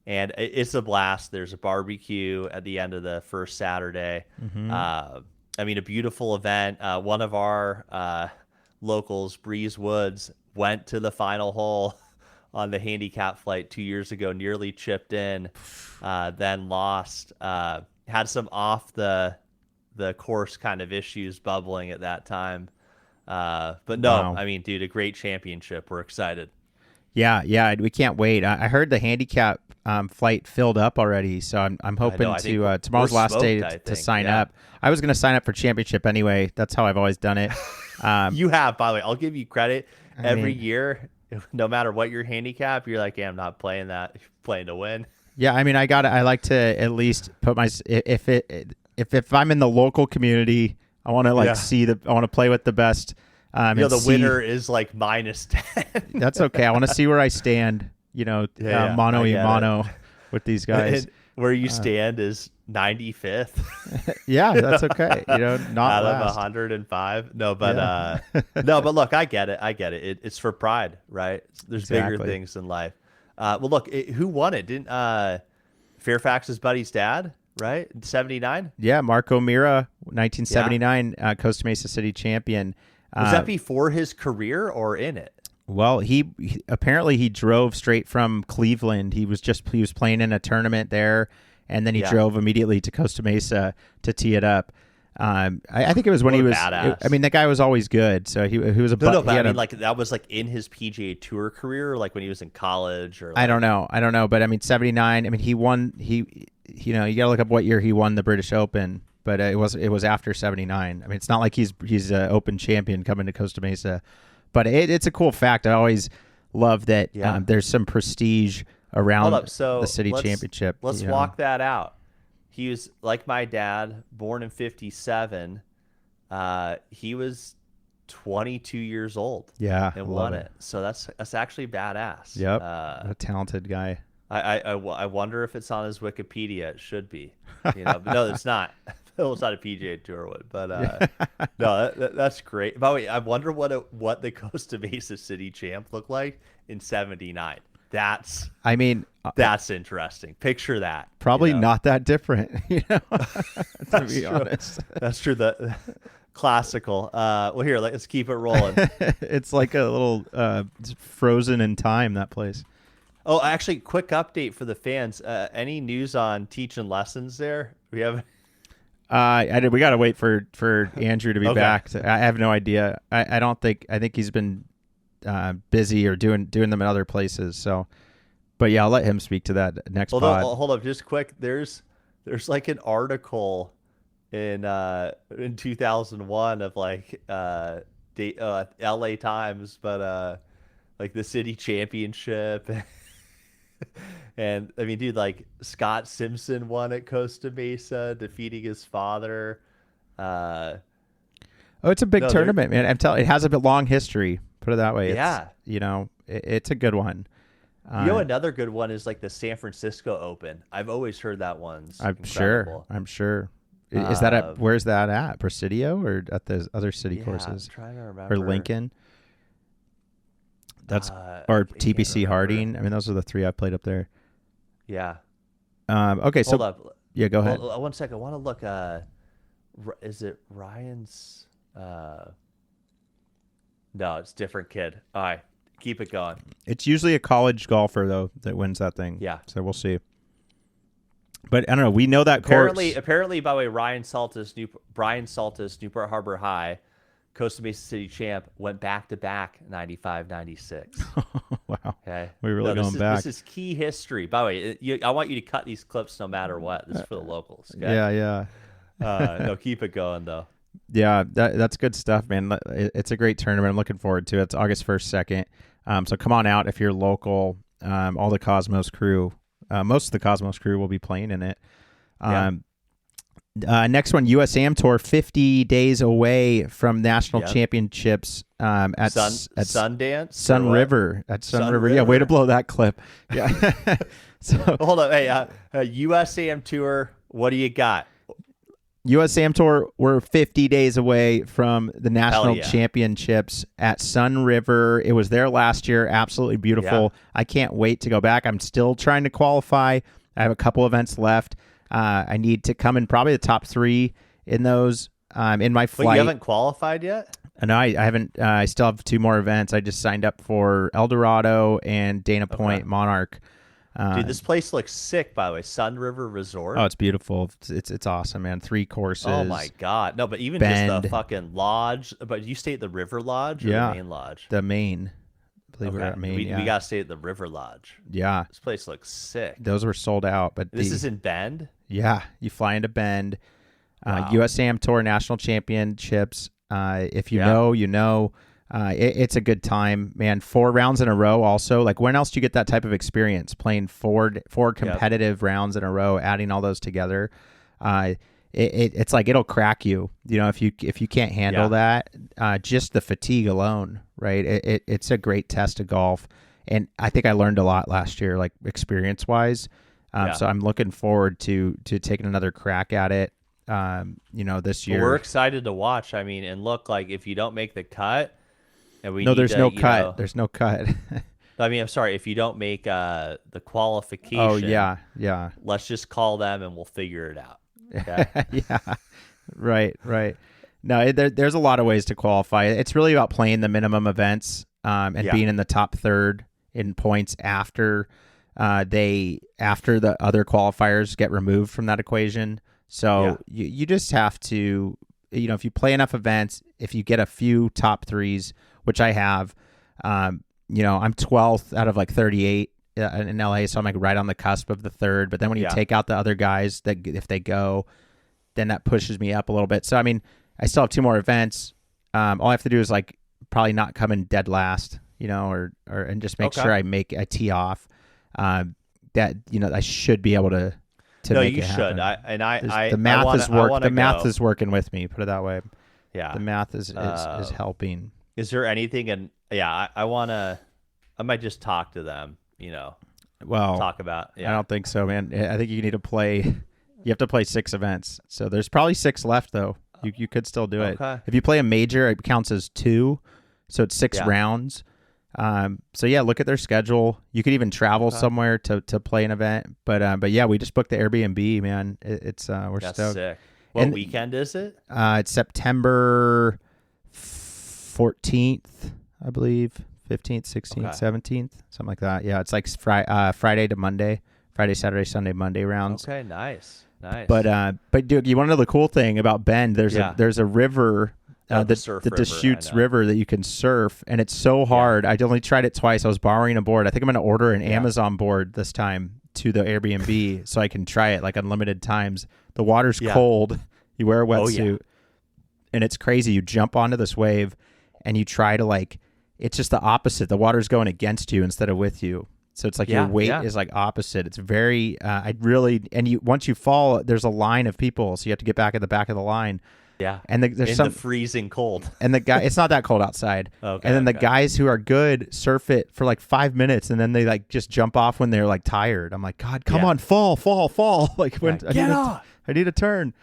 B: and it's a blast. There's a barbecue at the end of the first Saturday. I mean, a beautiful event. One of our locals, Breeze Woods, went to the final hole on the handicap flight 2 years ago, nearly chipped in, then lost. Had some off the course kind of issues bubbling at that time. But no, wow. I mean, dude, a great championship. We're excited.
A: Yeah, we can't wait. I heard the handicap flight filled up already, so I'm hoping to tomorrow's last day to sign up. I was going to sign up for championship anyway. That's how I've always done it.
B: You have, by the way. I'll give you credit. Every year, no matter what your handicap, you're like, yeah, I'm not playing that. You're playing to win.
A: Yeah, I mean, I like to at least put my if I'm in the local community, I want to see I want to play with the best.
B: The winner is like -10.
A: That's okay. I want to see where I stand. You know, mano a mano with these guys.
B: And where you stand is 95th.
A: Yeah, that's okay. Not
B: out of
A: last.
B: 105. No, but no, but look, I get it. It's for pride, right? There's bigger
A: Exactly.
B: things in life. Well, look, who won it? Didn't Fairfax's buddy's dad, right? 79.
A: Yeah, Marco Mira, 1979, Costa Mesa City champion.
B: Was that before his career or in it?
A: Well, he apparently he drove straight from Cleveland. He was playing in a tournament there, and then he drove immediately to Costa Mesa to tee it up. I think it was when he was. I mean, that guy was always good. So he was a.
B: No, but I mean, like that was like in his PGA Tour career, like when he was in college, or. Like...
A: I don't know, but I mean, 79. I mean, he won. You gotta look up what year he won the British Open, but it was after 79. I mean, it's not like he's an Open champion coming to Costa Mesa. But it's a cool fact. I always love that there's some prestige around the city championship.
B: Let's walk that out. He was like my dad, born in 57. He was 22 years old.
A: Yeah,
B: and won it. So that's actually badass.
A: Yep, a talented guy.
B: I wonder if it's on his Wikipedia. It should be. But no, it's not. It's not a PGA Tour one, but no, that's great. By the way, I wonder what the Costa Mesa City champ looked like in '79. That's interesting. Picture that.
A: Probably not that different, to be honest.
B: That's true. The classical. Well, here, let's keep it rolling.
A: It's like a little frozen in time, that place.
B: Oh, actually, quick update for the fans. Any news on teaching lessons there? We have.
A: We got to wait for Andrew to be back. I have no idea. I don't think. I think he's been busy or doing them in other places. So, but yeah, I'll let him speak to that next pod.
B: Hold up, just quick. There's like an article in 2001 of like LA Times, but like the city championship. And I mean, dude, like Scott Simpson won at Costa Mesa, defeating his father.
A: It's a big tournament, man. I'm telling you, it has a long history. Put it that way.
B: Yeah.
A: It's a good one.
B: Another good one is like the San Francisco Open. I've always heard that one's incredible.
A: I'm sure. Is that where's that at? Presidio or at the other city courses?
B: I'm trying to remember.
A: Or Lincoln? That's or TPC Harding. I mean, those are the three I played up there.
B: Yeah.
A: Okay.
B: Hold up.
A: Yeah, go ahead.
B: 1 second. I want to look. Is it Ryan's? No, it's a different kid. All right, keep it going.
A: It's usually a college golfer though that wins that thing.
B: Yeah.
A: So we'll see. But I don't know. We know that course.
B: Apparently, by the way, Brian Saltis, Newport Harbor High, Costa Mesa City champ, went back-to-back 95, 96.
A: Wow.
B: Okay.
A: We're really going back.
B: This is key history. By the way, I want you to cut these clips no matter what. This is for the locals. Okay?
A: Yeah.
B: No, keep it going, though.
A: Yeah, that's good stuff, man. It's a great tournament. I'm looking forward to it. It's August 1st, 2nd. So come on out if you're local. All the Cosmos crew, most of the Cosmos crew will be playing in it. Next one, US Am Tour, 50 days away from national champiomships at
B: Sundance?
A: Sun River. At Sun River. Yeah, way to blow that clip. Yeah. So
B: hold up. Hey, US Am Tour, what do you got?
A: US Am Tour, we're 50 days away from the national championships at Sun River. It was there last year. Absolutely beautiful. Yeah. I can't wait to go back. I'm still trying to qualify. I have a couple events left. I need to come in probably the top 3 in those in my flight.
B: But you haven't qualified yet?
A: No, I haven't. I still have 2 more events. I just signed up for El Dorado and Dana Point Monarch.
B: Dude, this place looks sick, by the way. Sun River Resort.
A: Oh, it's beautiful. It's awesome, man. 3 courses.
B: Oh, my God. No, but even just the fucking lodge. But you stay at the River Lodge or the main lodge?
A: The main. Believe it or not, main.
B: We got to stay at the River Lodge.
A: Yeah.
B: This place looks sick.
A: Those were sold out. But
B: this is in Bend?
A: Yeah. You fly into Bend. US Am Tour National Championships. If you know, you know. It's a good time, man. 4 rounds in a row also. Like, when else do you get that type of experience? Playing four competitive rounds in a row, adding all those together. It's like it'll crack you. If you can't handle that, just the fatigue alone, right? It's a great test of golf. And I think I learned a lot last year, like experience-wise. So I'm looking forward to taking another crack at it. This year.
B: Well, we're excited to watch. I mean, and look, like if you don't make the cut, and we
A: there's no cut. There's no cut.
B: I mean, I'm sorry, if you don't make the qualification.
A: Oh yeah.
B: Let's just call them and we'll figure it out. Okay?
A: Yeah. Right. No, there's a lot of ways to qualify. It's really about playing the minimum events and being in the top third in points after the other qualifiers get removed from that equation. So you just have to, if you play enough events, if you get a few top threes, which I have, I'm 12th out of like 38 in LA, so I'm like right on the cusp of the third. But then when you take out the other guys, that if they go, then that pushes me up a little bit. So I mean, I still have 2 more events. All I have to do is like probably not come in dead last, and just make sure I tee off. That I should be able to make it happen.
B: The
A: math is working with me. Put it that way.
B: Yeah,
A: the math is helping.
B: Is there anything? I might just talk to them.
A: Well,
B: talk about.
A: I don't think so, man. I think you need to play. You have to play 6 events. So there's probably 6 left though. You could still do it. If you play a major, it counts as 2, so it's 6 rounds. So yeah, look at their schedule. You could even travel somewhere to play an event. But yeah, we just booked the Airbnb, man. We're
B: That's
A: stoked.
B: Sick. What weekend is it?
A: It's September 14th, I believe. 15th, 16th, 17th, something like that. Yeah, it's like Friday to Monday. Friday, Saturday, Sunday, Monday rounds.
B: Okay, nice.
A: But dude, you want to know the cool thing about Bend? There's a river. The Deschutes River that you can surf, and it's so hard. I only tried it twice. I was borrowing a board. I think I'm going to order an Amazon board this time to the Airbnb so I can try it like unlimited times. The water's cold. You wear a wetsuit, and it's crazy. You jump onto this wave, and you try to it's just the opposite. The water's going against you instead of with you. So it's like your weight is like opposite. It's very, once you fall, there's a line of people. So you have to get back at the back of the line.
B: Yeah.
A: And there's some
B: the freezing cold.
A: And the guy, it's not that cold outside.
B: Okay.
A: And then the guys who are good surf it for like 5 minutes, and then they just jump off when they're tired. I'm like, God, come on, fall. Like when I need a turn.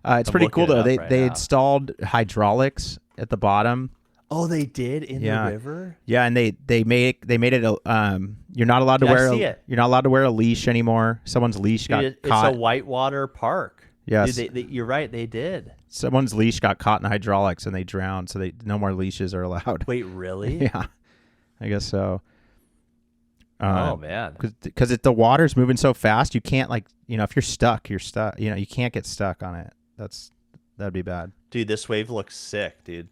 A: It's pretty cool though. They installed hydraulics at the bottom.
B: Oh, they did in the river?
A: Yeah, and they made it you're not allowed to you're not allowed to wear a leash anymore. Someone's leash got caught.
B: It's a whitewater park.
A: Yes.
B: Dude, you're right, they did.
A: Someone's leash got caught in hydraulics and they drowned, so no more leashes are allowed.
B: Wait, really?
A: Yeah. I guess so.
B: Oh man.
A: Cuz the water's moving so fast, you can't if you're stuck, you're stuck. You can't get stuck on it. That'd be bad.
B: Dude, this wave looks sick, dude.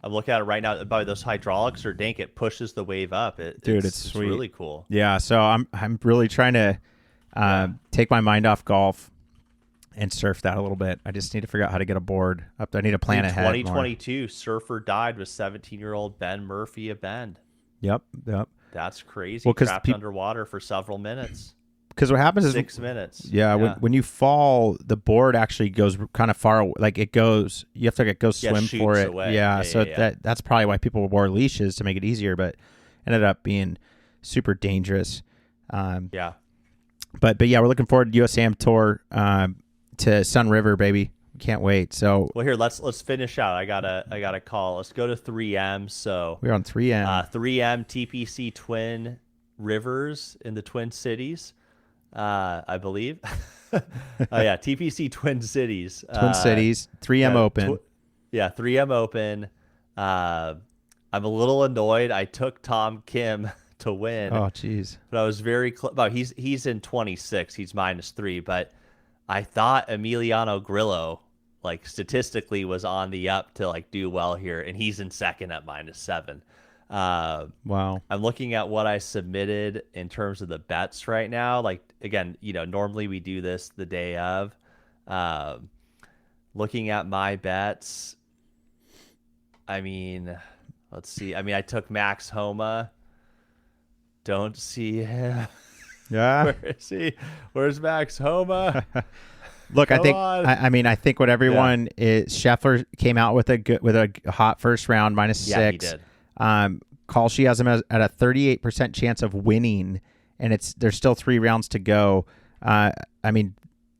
B: I'm looking at it right now. By those hydraulics or dank, it pushes the wave up. It's sweet. Really cool.
A: Yeah, so I'm really trying to take my mind off golf and surf that a little bit. I just need to figure out how to get a board up there. I need to plan ahead.
B: 2022 surfer died with 17-year-old Ben Murphy of Bend.
A: Yep.
B: That's crazy. Well, trapped underwater for several minutes.
A: Because what happens is
B: 6 minutes.
A: Yeah, when you fall, the board actually goes kind of far away. Like it goes, you have to go swim for it.
B: Away.
A: Yeah, that's probably why people wore leashes to make it easier, but ended up being super dangerous. But yeah, we're looking forward to USAM Tour to Sun River, baby. Can't wait. So
B: here, let's finish out. I got a call. Let's go to 3M. So
A: we're on 3M.
B: 3M TPC Twin Rivers in the Twin Cities. I believe. TPC Twin Cities.
A: 3M Open.
B: 3M Open. I'm a little annoyed. I took Tom Kim to win.
A: Oh, jeez.
B: But I was very close. Oh, he's in 26. He's -3. But I thought Emiliano Grillo, statistically, was on the up to do well here, and he's in second at -7.
A: Wow.
B: I'm looking at what I submitted in terms of the bets right now. Again, normally we do this the day of. Looking at my bets, let's see. I took Max Homa. Don't see him.
A: Yeah.
B: Where is he? Where's Max Homa?
A: Look, I think what everyone is. Scheffler came out with a hot first round -6.
B: Yeah, he did.
A: Kalshi has him at a 38% chance of winning, and there's still 3 rounds to go. I mean,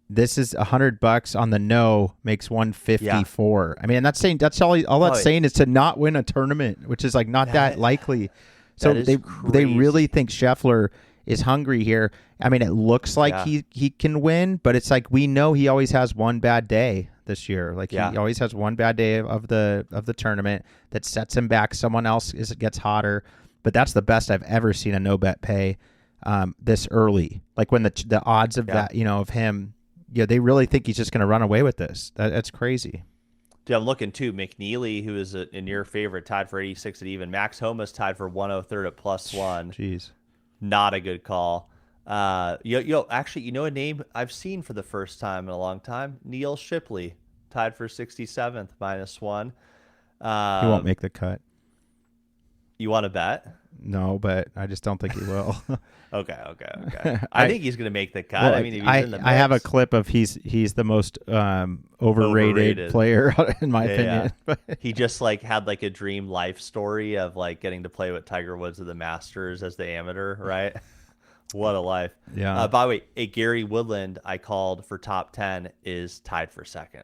A: this is $100 on the no makes 154. I mean, and that's all that's saying is to not win a tournament, which is like not that likely. So they really think Scheffler is hungry here. I mean, it looks like he can win, but it's like we know he always has one bad day this year. Like he always has one bad day of the tournament that sets him back. Someone else gets hotter, but that's the best I've ever seen a no bet pay this early. Like when the odds of that, of him, they really think he's just going to run away with this. That's crazy.
B: Dude, I'm looking too. McNeely, who is in your favorite, tied for 86 at even. Max Homa's tied for 103 at +1.
A: Jeez.
B: Not a good call. Actually, a name I've seen for the first time in a long time. Neil Shipley, tied for 67th, -1.
A: He won't make the cut.
B: You want to bet?
A: No, but I just don't think he will.
B: Okay. I think he's going to make the cut. Well, I mean, if he's in the mix.
A: I have a clip of he's the most overrated player in my opinion.
B: Yeah. He just had a dream life story of getting to play with Tiger Woods at the Masters as the amateur, right? What a life.
A: Yeah.
B: By the way, a Gary Woodland I called for top 10 is tied for second.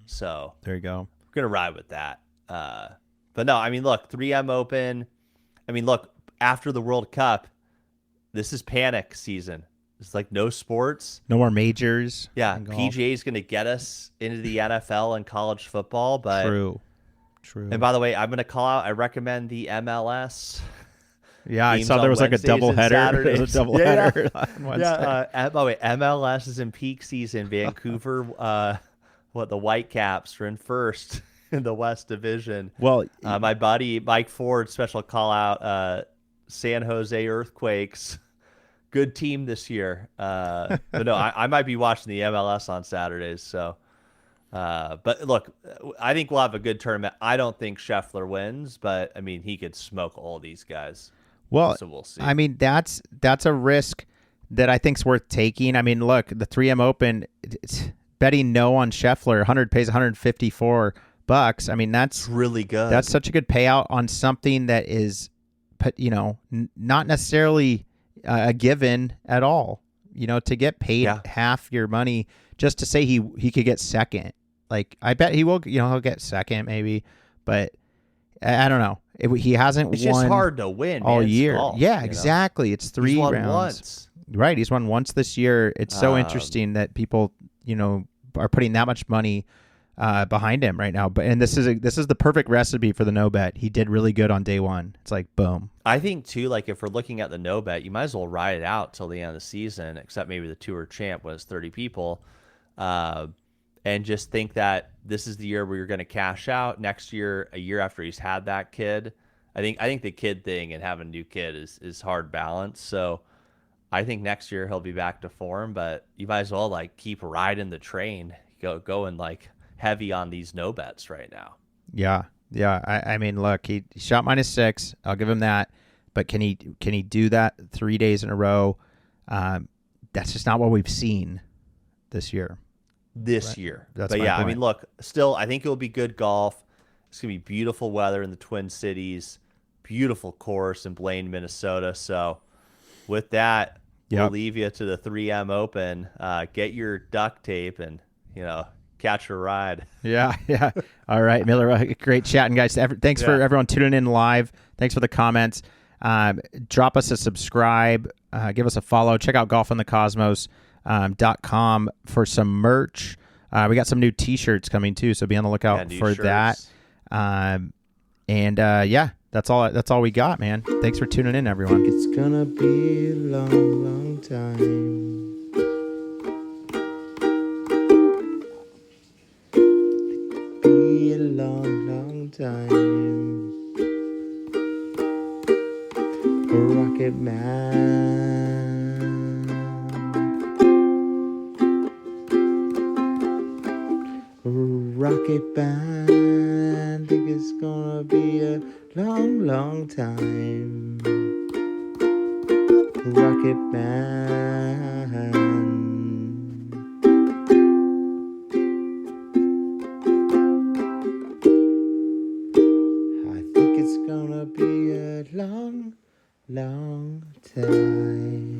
B: So
A: there you go.
B: I'm going to ride with that. But no, I mean, look, 3M Open. I mean, look, after the World Cup, this is panic season. It's no sports.
A: No more majors.
B: Yeah, PGA is going to get us into the NFL and college football. But
A: True.
B: And by the way, I'm going to call out, I recommend the MLS.
A: Yeah, I saw there was a double header. There was a double header on Wednesday.
B: By the way, MLS is in peak season. Vancouver, the Whitecaps are in first in the West Division.
A: Well,
B: my buddy Mike Ford, special call out, San Jose Earthquakes. Good team this year. But no, I might be watching the MLS on Saturdays. So, but look, I think we'll have a good tournament. I don't think Scheffler wins, but I mean, he could smoke all these guys.
A: Well,
B: so we'll see.
A: I mean, that's a risk that I think's worth taking. I mean, look, the 3M Open, betting no on Scheffler, 100 pays $154. I mean, that's
B: really good.
A: That's such a good payout on something that is, not necessarily a given at all. To get paid half your money just to say he could get second. Like, I bet he will. He'll get second maybe, but I don't know. He hasn't
B: it's
A: won.
B: It's just hard to win
A: all year.
B: Golf,
A: yeah, exactly. It's 3
B: rounds.
A: He's won
B: once.
A: Right. He's won once this year. It's so interesting that people, are putting that much money behind him right now. And this is the perfect recipe for the no bet. He did really good on day one. It's like boom.
B: I think too, if we're looking at the no bet, you might as well ride it out till the end of the season, except maybe the tour champ was 30 people. And just think that this is the year where you're going to cash out. Next year, a year after he's had that kid, I think the kid thing and having a new kid is hard balance. So I think next year he'll be back to form, but you might as well keep riding the train, going heavy on these no bets right now.
A: Yeah. I mean, look, he shot -6. I'll give him that, but can he do that 3 days in a row? That's just not what we've seen this year.
B: Year. But yeah, point. I mean, look, still, I think it'll be good golf. It's going to be beautiful weather in the Twin Cities, beautiful course in Blaine, Minnesota. So with that, we'll leave you to the 3M Open. Get your duct tape and, catch a ride.
A: Yeah. All right, Miller, great chatting, guys. Thanks for everyone tuning in live. Thanks for the comments. Drop us a subscribe. Give us a follow. Check out golfinthecosmos.com for some merch. We got some new t-shirts coming too, so be on the lookout for that. That's all we got, man. Thanks for tuning in, everyone.
C: It's gonna be a long, long time. Be a long, long time. Rocket Man. Rocket Band. Think it's gonna be a long, long time. Rocket Man. I think it's gonna be a long, long time.